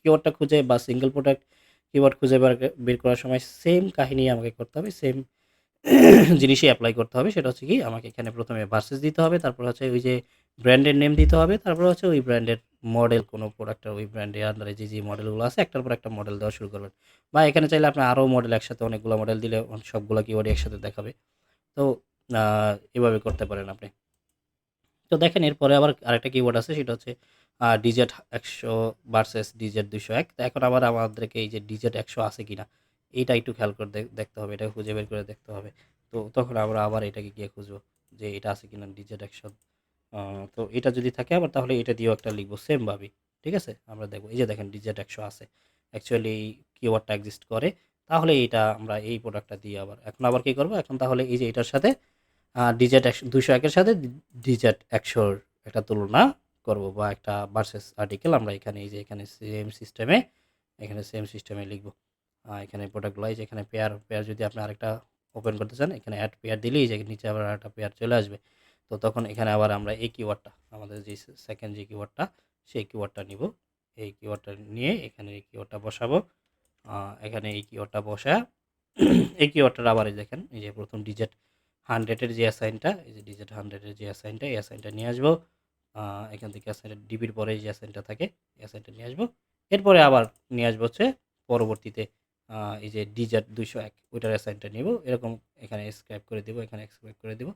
কিওয়ার্ডটা খুঁজে বা সিঙ্গেল প্রোডাক্ট কিওয়ার্ড খুঁজে বের করার সময় সেম কাহিনী আমাকে করতে হবে, সেম জিনিসই এপ্লাই করতে হবে। সেটা হচ্ছে কি, আমাকে এখানে প্রথমে ভার্সেস দিতে হবে, তারপর হচ্ছে ওই যে ব্র্যান্ডের নেম দিতে হবে, তারপর হচ্ছে ওই ব্র্যান্ডের মডেল, কোনো প্রোডাক্টের ওই ব্র্যান্ডের আন্ডারে যে মডেলগুলো আছে একটার পর একটা মডেল দেওয়া শুরু করবেন। বা এখানে চাইলে আপনি আরও মডেল একসাথে অনেকগুলো মডেল দিলে সবগুলো কিওয়ার্ডই একসাথে দেখাবে। তো এভাবে করতে পারেন আপনি। তো দেখেন, এরপরে আবার আরেকটা কিওয়ার্ড আছে, সেটা হচ্ছে ডিজেট 100 ভার্সেস ডিজেট 201। তো এখন আবার আমাদেরকে এই যে ডিজেট 100 আছে কিনা এইটা একটু খেয়াল করে দেখতে হবে, এটা খুঁজে বের করে দেখতে হবে। তো তখন আমরা আবার এটাকে গিয়ে খুঁজবো যে এটা আছে কিনা ডিজেট 100। তো এটা যদি থাকে আবার, তাহলে এটা দিয়েও একটা লিখবো সেমভাবেই। ঠিক আছে, আমরা দেখবো এই যে দেখেন ডিজেট 100 আছে, অ্যাকচুয়ালি এই কিওয়ার্ডটা এক্সিস্ট করে। তাহলে এটা আমরা এই প্রোডাক্টটা দিয়ে এখন আবার কি করবো, এখন তাহলে এই যে এটার সাথে ডিজেট 201-এর সাথে ডিজেট 100-র একটা তুলনা করব বা একটা ভার্সেস আর্টিকেল আমরা এখানে এই যে সেম সিস্টেমে লিখব। এখানে প্রোডাক্টগুলো এই যে এখানে পেয়ার যদি আপনি আরেকটা ওপেন করতে চান, এখানে অ্যাড পেয়ার দিলেই যে নিচে আবার একটা পেয়ার চলে আসবে। তো তখন এখানে আবার আমরা এই কিওয়ার্ডটা, আমাদের যে সেকেন্ড যে কিওয়ার্ডটা, সেই কিওয়ার্ডটা নিব। এই কিওয়ার্ডটা নিয়ে এখানে এই কিওয়ার্ডটা বসাবো। এখানে এই কিওয়ার্ডটা বসা এই কিওয়ার্ডটার আবার এই দেখেন, এই যে প্রথম ডিজেট 100-এর যে অ্যাসাইনটা, এই যে ডিজিট 100-এর যে অ্যাসাইনটা, এই অ্যাসাইনটা নিয়ে আসবো। এখান থেকে অ্যাসাইনটা ডিবির পরে যে অ্যাসাইনটা থাকে, এই অ্যাসাইনটা নিয়ে আসবো। এরপরে আবার নিয়ে আসবো হচ্ছে পরবর্তীতে এই যে ডিজেট 201 ওইটার অ্যাসাইনটা নিব। এরকম এখানে স্ক্রাইব করে দিব, এখানে স্ক্রাইব করে দিব।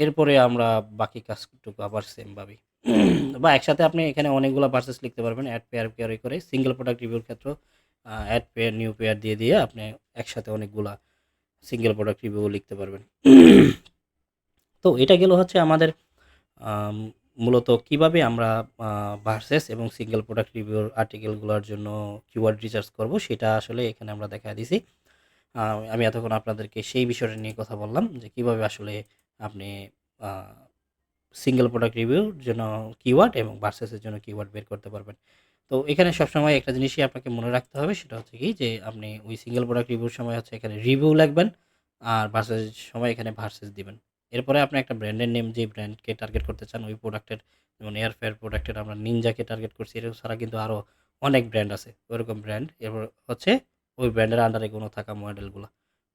এরপরে আমরা বাকি কাজটুকু আবার সেমভাবেই বা একসাথে আপনি এখানে অনেকগুলো ভার্সেস লিখতে পারবেন। অ্যাড পেয়ার করে সিঙ্গেল প্রোডাক্ট রিভিউর ক্ষেত্রেও অ্যাড পেয়ার, নিউ পেয়ার দিয়ে আপনি একসাথে অনেকগুলা সিঙ্গেল প্রোডাক্ট রিভিউ লিখতে পারবেন। তো এটা গেল হচ্ছে আমাদের মূলত কিভাবে আমরা ভার্সেস এবং সিঙ্গেল প্রোডাক্ট রিভিউর আর্টিকেলগুলোর জন্য কিওয়ার্ড রিসার্চ করব, সেটা আসলে এখানে আমরা দেখা দিছি। আমি এতক্ষণ আপনাদেরকে সেই বিষয়টা নিয়ে কথা বললাম যে কিভাবে আসলে আপনি সিঙ্গেল প্রোডাক্ট রিভিউর জন্য কিওয়ার্ড এবং ভার্সেসের জন্য কিওয়ার্ড বের করতে পারবেন। তো এখানে সবসময় একটা জিনিসই আপনাকে মনে রাখতে হবে, সেটা হচ্ছে কি, যে আপনি ওই সিঙ্গেল প্রোডাক্ট রিভিউর সময় হচ্ছে এখানে রিভিউ লিখবেন আর ভার্সেসের সময় এখানে ভার্সেস দিবেন। এরপরে আপনি একটা ব্র্যান্ডের নেম, যে ব্র্যান্ডকে টার্গেট করতে চান ওই প্রোডাক্টের যেমন এয়ারফেয়ার প্রোডাক্টের আমরা নিনজাকে টার্গেট করছি, এরকম ছাড়া কিন্তু আরও অনেক ব্র্যান্ড আছে ওইরকম ব্র্যান্ড। এরপর হচ্ছে ওই ব্র্যান্ডের আন্ডারে কোনো থাকা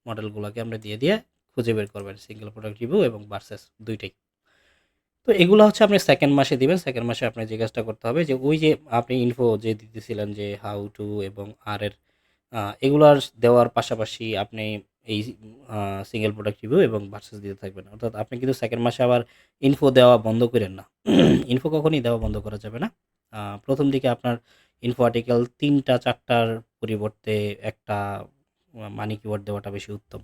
মডেলগুলোকে আমরা দিয়ে খুঁজে বের করবেন সিঙ্গেল প্রোডাক্ট রিভিউ এবং ভার্সেস দুইটাই। তো এগুলো হচ্ছে আপনি সেকেন্ড মাসে দিবেন। সেকেন্ড মাসে আপনার যে কাজটা করতে হবে যে ওই যে আপনি ইনফো যে দিতেছিলেন যে হাউ টু এবং আর এর এগুলার দেওয়ার পাশাপাশি আপনি এই সিঙ্গেল প্রোডাক্ট রিভিউ এবং ভার্সেস দিতে থাকবেন। অর্থাৎ আপনি কিন্তু সেকেন্ড মাসে আবার ইনফো দেওয়া বন্ধ করেন না। ইনফো কখনই দেওয়া বন্ধ করা যাবে না। প্রথম দিকে আপনার ইনফো আর্টিকেল ৩টা ৪টার পরিবর্তে একটা মানি কিওয়ার্ড দেওয়াটা বেশি উত্তম।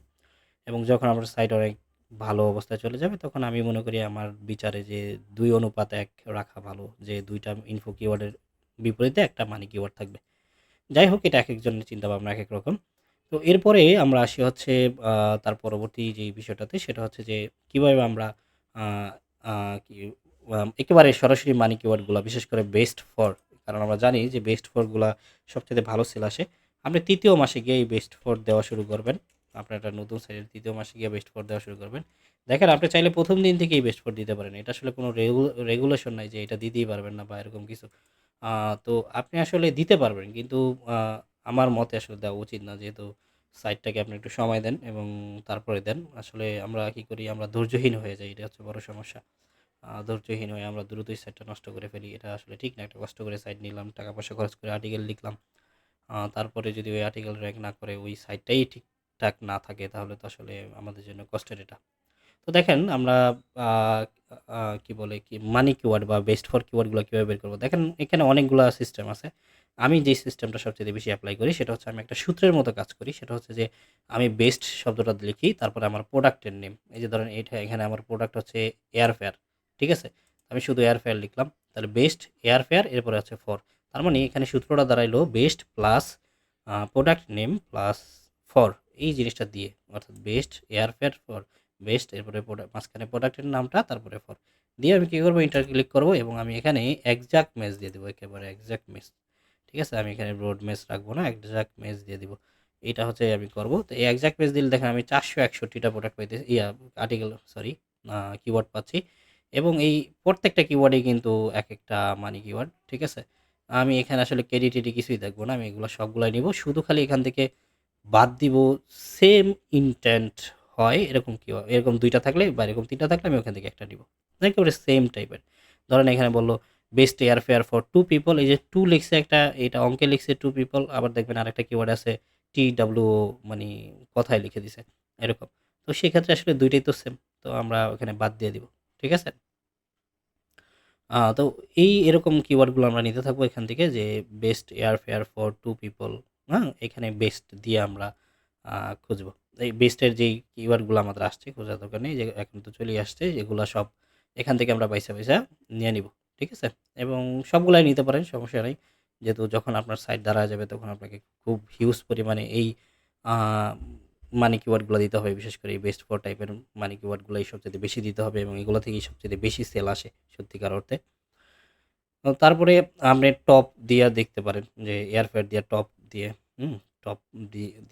এবং যখন আপনার সাইট অনেক ভালো অবস্থায় চলে যাবে তখন আমি মনে করি আমার বিচারে যে ২:১ রাখা ভালো, যে ২টা ইনফো কিওয়ার্ডের বিপরীতে একটা মানি কিওয়ার্ড থাকবে। যাই হোক, এটা একেকজনের চিন্তাভাবনা একেক রকম। তো এরপরে আমরা আসি হচ্ছে তার পরবর্তী যেই বিষয়টাতে, সেটা হচ্ছে যে কীভাবে আমরা আ আ কি একেবারে সরাসরি মানি কিওয়ার্ডগুলা, বিশেষ করে বেস্ট ফর, কারণ আমরা জানি যে বেস্ট ফরগুলা সবচাইতে ভালো সেল আসে। আপনি ৩য় মাসে গিয়ে এই বেস্ট ফর দেওয়া শুরু করবেন। আপনার একটা নতুন সাইটের ৩য় মাসে গিয়ে বেস্ট ফর দেওয়া শুরু করবেন। দেখেন, আপনি চাইলে ১ম দিন থেকেই বেস্ট ফর দিতে পারেন। এটা আসলে কোনো রেগুলেশন নাই যে এটা দিতেই পারবেন না বা এরকম কিছু। আ তো আপনি আসলে দিতে পারবেন, কিন্তু আ আমার মতে আসলে দেওয়া উচিত না। যেহেতু সাইটটাকে আপনি একটু সময় দেন এবং তারপরে দেন। আসলে আমরা কি করি, আমরা ধৈর্যহীন হয়ে যাই। এটা হচ্ছে বড় সমস্যা। ধৈর্যহীন হয়ে আমরা দ্রুতই সাইটটা নষ্ট করে ফেলি। এটা আসলে ঠিক না। একটা কষ্ট করে সাইট নিলাম, টাকা পয়সা খরচ করে আর্টিকেল লিখলাম। তারপরে যদি ওই আর্টিকেল র‍্যাংক না করে, ওই সাইটটাই ঠিকঠাক না থাকে, তাহলে তো আসলে আমাদের জন্য কষ্টের এটা। তো দেখেন আমরা আ কি বলে কি মানি কিওয়ার্ড বা বেস্ট ফর কিওয়ার্ডগুলো কিভাবে বের করব? দেখেন, এখানে অনেকগুলা সিস্টেম আছে। আমি যে সিস্টেমটা সবচাইতে বেশি এপ্লাই করি সেটা হচ্ছে আমি একটা সূত্রের মতো কাজ করি। সেটা হচ্ছে যে আমি বেস্ট শব্দটা লিখি, তারপরে আমার প্রোডাক্টের নেম। এই যে ধরেন এখানে আমার প্রোডাক্ট হচ্ছে এয়ারফেয়ার। ঠিক আছে? আমি শুধু এয়ারফেয়ার লিখলাম। তাহলে বেস্ট এয়ারফেয়ার, এরপরে হচ্ছে ফর। তার মানে এখানে সূত্রটা দাঁড়াইলো best plus product name plus for, এই জিনিসটা দিয়ে। অর্থাৎ বেস্ট এয়ারফেয়ার ফর বেস্ট, এরপরে মাঝখানে প্রোডাক্টের নামটা, তারপরে ফর দিয়ে আমি কী করবো, ইন্টার ক্লিক করবো এবং আমি এখানে এক্সাক্ট ম্যাচ দিয়ে দেবো, একেবারে এক্সাক্ট ম্যাচ। ঠিক আছে? আমি এখানে ব্রড ম্যাচ রাখবো না, এক্সাক্ট ম্যাচ দিয়ে দিব। এটা হচ্ছে আমি করব। তো এই এক্সাক্ট ম্যাচ দিলে দেখেন আমি ৪৬১টা প্রোডাক্ট পাইতেছি, আর্টিকেল, সরি, কিওয়ার্ড পাচ্ছি। এবং এই প্রত্যেকটা কিওয়ার্ডে কিন্তু এক একটা মানি কিওয়ার্ড। ঠিক আছে? আমি এখানে আসলে কেডি টেডি কিছুই দেখবো না, আমি এগুলো সবগুলাই নিব। শুধু খালি এখান থেকে বাদ দিব সেম ইনটেন্ট হয় এরকম এরকম ২টা থাকলে বা এরকম ৩টা থাকলে আমি ওখান থেকে একটা নিব। একেবারে সেম টাইপের। ধরেন এখানে বলল বেস্ট এয়ারফেয়ার ফর 2 পিপল, এই যে 2 লিখছে একটা, এটা অঙ্কে লিখছে 2 পিপল, আবার দেখবেন আরেকটা কিওয়ার্ড আছে TWO, মানে কথায় লিখে দিছে এরকম। তো সেক্ষেত্রে আসলে ২ টাই তো সেম। তো আমরা ওখানে বাদ দিয়ে দিব। ঠিক আছে? তো এরকম কিওয়ার্ডগুলো আমরা নিতে থাকবো এখান থেকে, যে বেস্ট এয়ারফেয়ার ফর 2 পিপল, হ্যাঁ? এখানে বেস্ট দিয়ে আমরা খুঁজবো। এই বেস্টের যেই কিওয়ার্ডগুলো আমাদের আসছে, খোঁজার দরকার নেই, যে এখন তো চলেই আসছে, এগুলা সব এখান থেকে আমরা বাইছা নিয়ে নিব। ঠিক আছে? এবং সবগুলাই নিতে পারেন, সমস্যা নাই। যেহেতু যখন আপনার সাইট দাঁড়ায় যাবে তখন আপনাকে খুব হিউজ পরিমাণে এই আ মানি কিওয়ার্ডগুলো দিতে হবে। বিশেষ করে এই বেস্ট ফর টাইপের মানি কিওয়ার্ডগুলাই সবচাইতে বেশি দিতে হবে এবং এগুলো থেকেই সবচাইতে বেশি সেল আসে সত্যিকার অর্থে। তারপরে আপনি টপ দিয়া দেখতে পারেন, যে এয়ারফেয়ার দিয়া টপ দিয়ে, হুম? টপ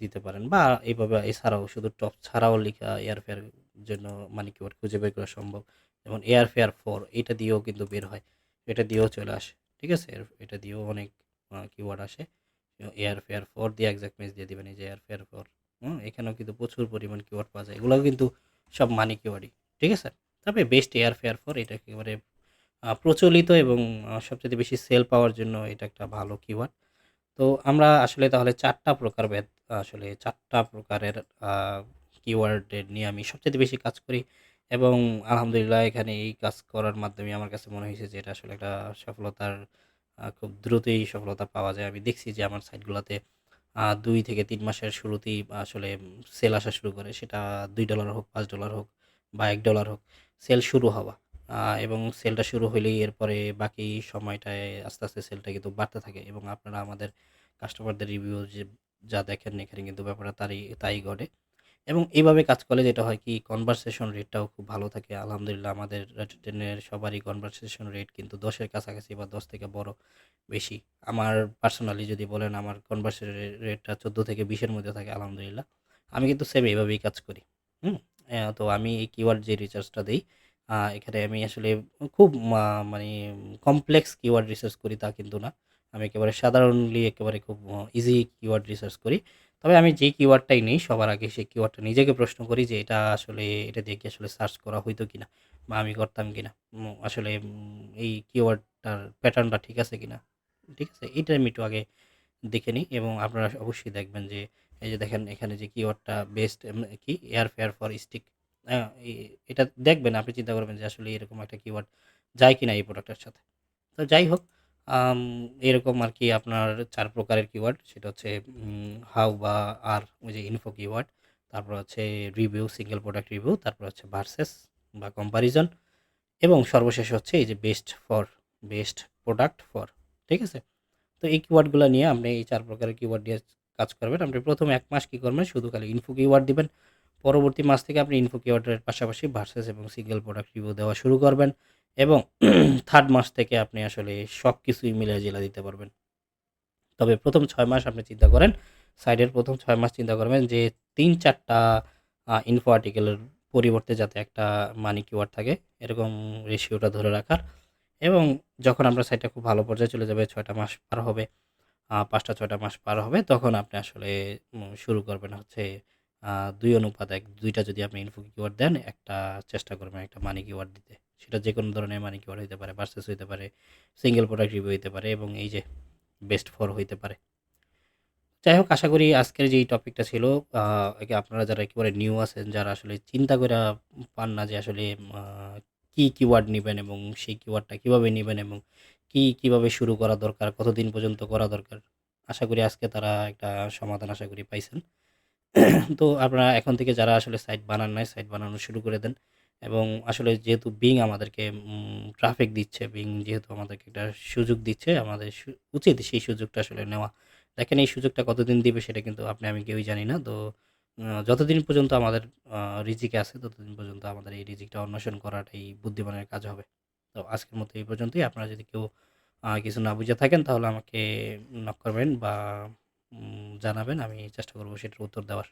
দিতে পারেন, বা এইভাবে এছাড়াও শুধু টপ ছাড়াও লিখা এয়ারফেয়ার জন্য মানে কিওয়ার্ড খুঁজে বের করা সম্ভব। যেমন এয়ারফেয়ার ফর, এটা দিয়েও কিন্তু বের হয়। এটা দিয়েও চলে আসে। ঠিক আছে? এটা দিয়েও অনেক কিওয়ার্ড আসে। এয়ারফেয়ার ফর দিয়ে এক্সাক্ট ম্যাচ দিয়ে দিবেন, এই যে এয়ারফেয়ার ফর। এখানেও কিন্তু প্রচুর পরিমাণ কিওয়ার্ড পাওয়া যায়। এগুলাও কিন্তু সব মানি কিওয়ার্ডই। ঠিক আছে? তবে বেস্ট এয়ারফেয়ার ফর এটা একেবারে প্রচলিত এবং সবচাইতে বেশি সেল পাওয়ার জন্য এটা একটা ভালো কিওয়ার্ড। তো আমরা আসলে তাহলে ৪ টা প্রকারভেদ, আসলে ৪ টা প্রকারের আ কিওয়ার্ডের নিয়ে আমি সবচাইতে বেশি কাজ করি এবং আলহামদুলিল্লাহ এখানে এই কাজ করার মাধ্যমে আমার কাছে মনে হয়েছে যে এটা আসলে একটা সফলতার, খুব দ্রুতই সফলতা পাওয়া যায়। আমি দেখছি যে আমার সাইটগুলাতে ২ থেকে ৩ মাসের শুরুতেই আসলে সেল আসা শুরু করে। সেটা $২ হোক, $৫ হোক বা $১ হোক, সেল শুরু হওয়া। এবং সেলটা শুরু হইলেই এরপরে বাকি সময়টায় আস্তে, আস্তে সেলটা কিন্তু বাড়তে থাকে এবং আপনারা আমাদের কাস্টমারদের রিভিউ যা দেখেন, এখানে কিন্তু ব্যাপারটা তাই ঘটে। এবং এইভাবে কাজ করলে যেটা হয় কি, কনভারসেশন রেটটাও খুব ভালো থাকে। আলহামদুলিল্লাহ আমাদের রেটেনের সবারই কনভারসেশন রেট কিন্তু ১০ এর কাছাকাছি বা ১০ থেকে বড় বেশি। আমার পার্সোনালি যদি বলেন, আমার কনভারসেশন রেটটা ১৪ থেকে ২০ এর মধ্যে থাকে আলহামদুলিল্লাহ। আমি কিন্তু সেম এভাবেই কাজ করি। হুম? তো আমি এই কিওয়ার্ড যে রিসার্চটা দেই, এখানে আমি আসলে খুব মানে কমপ্লেক্স কিওয়ার্ড রিসার্চ করি তা কিন্তু না। আমি একেবারে সাধারণলি একেবারে খুব ইজি কিওয়ার্ড রিসার্চ করি। তবে আমি যে কিওয়ার্ডটাই নেই সবার আগে সেই কিওয়ার্ডটা নিজেকে প্রশ্ন করি যে এটা আসলে এটা দিয়ে কি আসলে সার্চ করা হইতো কিনা? বা আমি করতাম কিনা? আসলে এই কিওয়ার্ডটার প্যাটার্নটা ঠিক আছে কিনা? ঠিক আছে? এটা আমি একটু আগে দেখে নিই এবং আপনারা অবশ্যই দেখবেন যে এই যে দেখেন এখানে যে কিওয়ার্ডটা বেস্ট কি এয়ারফেয়ার ফর স্টিক আ এ এটা দেখবেন আপনি চিন্তা করবেন যে আসলে এরকম একটা কিওয়ার্ড যায় কিনা এই প্রোডাক্টের সাথে। তো যাই হোক আম এরকম আরকি আপনার ৪ প্রকারের কিওয়ার্ড সেটা হচ্ছে হাউ বা আর ওই যে ইনফো কিওয়ার্ড, তারপর হচ্ছে রিভিউ, সিঙ্গেল প্রোডাক্ট রিভিউ, তারপর হচ্ছে ভার্সেস বা কম্পারিজন এবং সর্বশেষ হচ্ছে এই যে বেস্ট প্রোডাক্ট ফর। ঠিক আছে? তো এই কিওয়ার্ডগুলা নিয়ে আপনি এই ৪ প্রকারের কিওয়ার্ড দিয়ে কাজ করবেন। আপনি ১ম ১ মাস কি করবেন? শুধু খালি ইনফো কিওয়ার্ড দিবেন। পরবর্তী মাস থেকে আপনি ইনফো কিওয়ার্ডের পাশাপাশি ভার্সেস এবং সিঙ্গেল প্রোডাক্ট রিভিউ দেওয়া শুরু করবেন এবং 3rd মাস থেকে আপনি আসলে সবকিছুই মিলায়-জিলায় দিতে পারবেন। তবে ১ম ৬ মাস আপনি চিন্তা করেন, সাইটের ১ম ৬ মাস চিন্তা করবেন যে ৩-৪ টা ইনফো আর্টিকেলের পরিবর্তে যাতে একটা মানি কিওয়ার্ড থাকে, এরকম রেশিওটা ধরে রাখার এবং যখন আপনার সাইটটা খুব ভালো পর্যায়ে চলে যাবে, ৬ টা মাস পার হবে ৫ টা ৬ টা মাস পার হবে তখন আপনি আসলে শুরু করবেন হচ্ছে ২ অনুপাত ১ ২ টা যদি আপনি ইনফো কিওয়ার্ড দেন, একটা চেষ্টা করবেন একটা মানি কিওয়ার্ড দিতে। সেটা যেকোনো ধরনের মানি কিওয়ার্ড হইতে পারে, ভার্সেস হইতে পারে, সিঙ্গেল প্রোডাক্ট রিভিউ হইতে পারে এবং এই যে বেস্ট ফর হইতে পারে। যাই হোক আশা করি আজকের যেই টপিকটা ছিল একে আপনারা যারা একেবারে নিউ আছেন, যারা আসলে চিন্তা কইরা পান না যে আসলে আ কি কিওয়ার্ড নিবেন এবং সেই কিওয়ার্ডটা কিভাবে নিবেন এবং কিভাবে শুরু করা দরকার, কতদিন পর্যন্ত করা দরকার। আশা করি আজকে তারা একটা সমাধান আশা করি পাইছেন। তো আপনারা এখন থেকে যারা আসলে সাইট বানান নাই, সাইট বানানো শুরু করে দেন এবং আসলে যেহেতু Bing আমাদেরকে ট্রাফিক দিচ্ছে, Bing যেহেতু আমাদেরকে একটা সুযোগ দিচ্ছে, আমাদের উচিত সেই সুযোগটা আসলে নেওয়া। দেখেন এই সুযোগটা কতদিন দিবে সেটা কিন্তু আপনি আমি কেউই জানি না। তো যতদিন পর্যন্ত আমাদের আ রিজিকে আছে ততদিন পর্যন্ত আমাদের এই রিজিকটা অন্বেষণ করাটাই বুদ্ধিমানের কাজ হবে। তো আজকের মতো এই পর্যন্তই। আপনারা যদি কেউ কিছু না বুঝে থাকেন তাহলে আমাকে নক করবেন বা জানাবেন। আমি চেষ্টা করব সেটার উত্তর দেওয়ার।